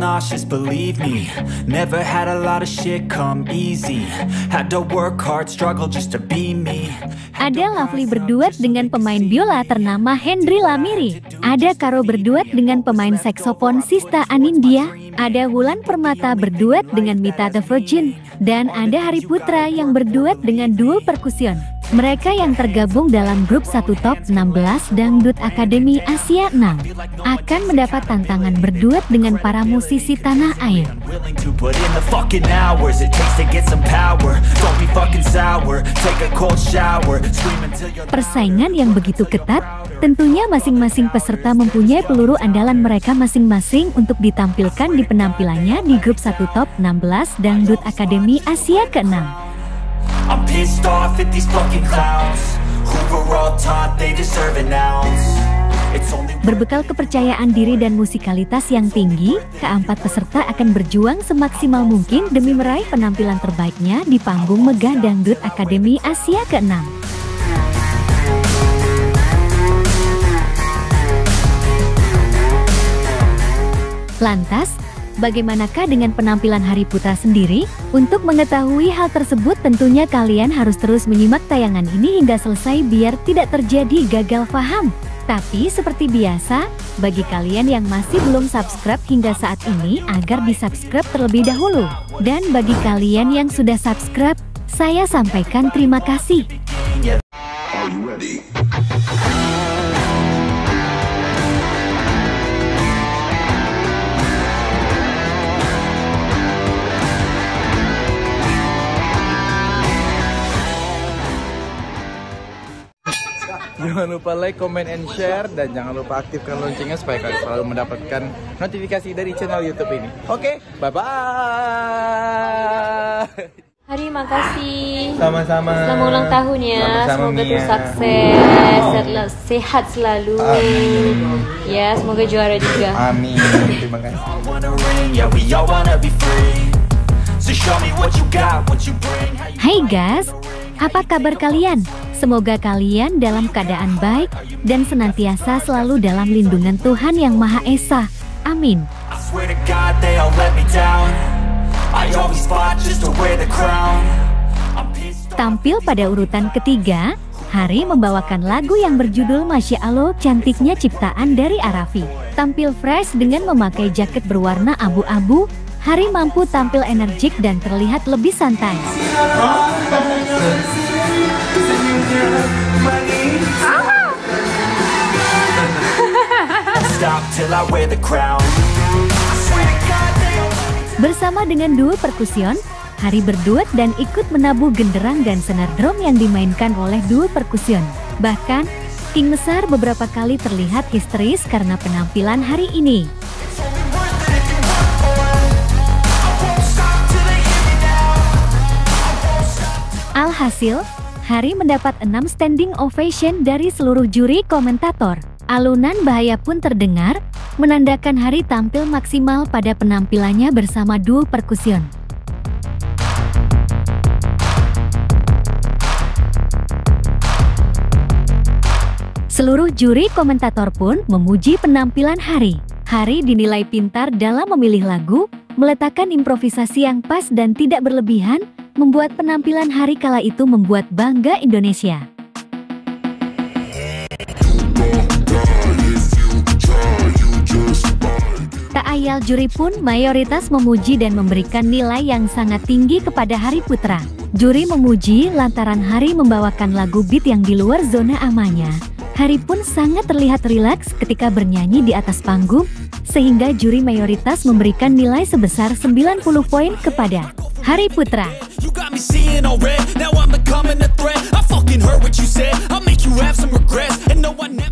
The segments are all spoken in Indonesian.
nauseous, believe me. Never had a lot of shit come easy. Had to work hard, struggle just to be me. Ada Lovely berduet dengan pemain biola ternama Hendry Lamiri. Ada Karo berduet dengan pemain saksofon Sista Anindya. Ada Wulan Permata berduet dengan Mita the Virgin. Dan ada Hari Putra yang berduet dengan duo perkusion. Mereka yang tergabung dalam grup 1 Top 16 Dangdut Akademi Asia 6 akan mendapat tantangan berduet dengan para musisi tanah air. Persaingan yang begitu ketat, tentunya masing-masing peserta mempunyai peluru andalan mereka masing-masing untuk ditampilkan di penampilannya di grup 1 Top 16 Dangdut Akademi Asia ke-6. I'm pissed off at these fucking clowns who were all taught they deserve an ounce. Berbekal kepercayaan diri dan musikalitas yang tinggi, keempat peserta akan berjuang semaksimal mungkin demi meraih penampilan terbaiknya di panggung megah Dangdut Akademi Asia ke-6. Lantas, bagaimanakah dengan penampilan Hari Putra sendiri? Untuk mengetahui hal tersebut tentunya kalian harus terus menyimak tayangan ini hingga selesai biar tidak terjadi gagal paham. Tapi seperti biasa, bagi kalian yang masih belum subscribe hingga saat ini agar di-subscribe terlebih dahulu. Dan bagi kalian yang sudah subscribe, saya sampaikan terima kasih. Jangan lupa like, comment, and share, dan jangan lupa aktifkan loncengnya supaya kalian selalu mendapatkan notifikasi dari channel YouTube ini. Oke, bye-bye. Hari, makasih. Sama-sama. Selamat ulang tahun ya. Semoga tuh sukses, sehat selalu. Amin. Ya, semoga juara juga. Amin. Terima kasih. Hai guys, apa kabar kalian? Semoga kalian dalam keadaan baik dan senantiasa selalu dalam lindungan Tuhan Yang Maha Esa. Amin. Tampil pada urutan ketiga, Hari membawakan lagu yang berjudul Masya Allah, cantiknya ciptaan dari Arafi. Tampil fresh dengan memakai jaket berwarna abu-abu, Hari mampu tampil energik dan terlihat lebih santai. Bersama dengan duo perkusion, Hari berduet dan ikut menabuh genderang dan senar drum yang dimainkan oleh duo perkusion. Bahkan, King Mesar beberapa kali terlihat histeris karena penampilan Hari ini. Alhasil, Hari mendapat 6 standing ovation dari seluruh juri komentator. Alunan bahaya pun terdengar, menandakan Hari tampil maksimal pada penampilannya bersama duo perkusion. Seluruh juri komentator pun memuji penampilan Hari. Hari dinilai pintar dalam memilih lagu, meletakkan improvisasi yang pas dan tidak berlebihan, membuat penampilan Hari kala itu membuat bangga Indonesia. Tak ayal juri pun mayoritas memuji dan memberikan nilai yang sangat tinggi kepada Hari Putra. Juri memuji lantaran Hari membawakan lagu beat yang di luar zona amannya. Hari pun sangat terlihat rileks ketika bernyanyi di atas panggung, sehingga juri mayoritas memberikan nilai sebesar 90 poin kepada Hari Putra.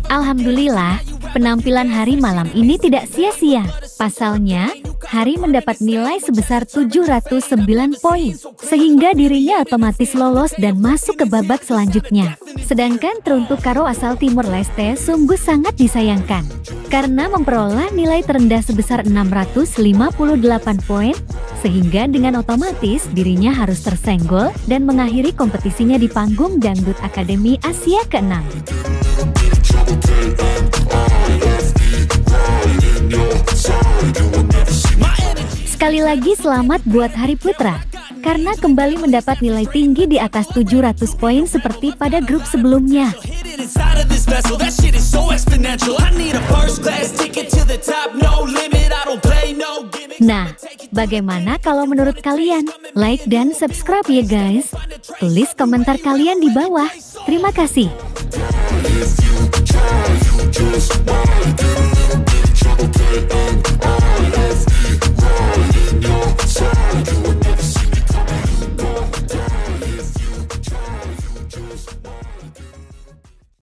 Alhamdulillah, penampilan Hari malam ini tidak sia-sia. Pasalnya, Hari mendapat nilai sebesar 709 poin, sehingga dirinya otomatis lolos dan masuk ke babak selanjutnya. Sedangkan teruntuk Karo asal Timur Leste sungguh sangat disayangkan, karena memperoleh nilai terendah sebesar 658 poin, sehingga dengan otomatis dirinya harus tersenggol dan mengakhiri kompetisinya di panggung Dangdut Akademi Asia ke-6. Sekali lagi selamat buat Hari Putra, karena kembali mendapat nilai tinggi di atas 700 poin seperti pada grup sebelumnya. Nah, bagaimana kalau menurut kalian? Like dan subscribe ya guys. Tulis komentar kalian di bawah. Terima kasih.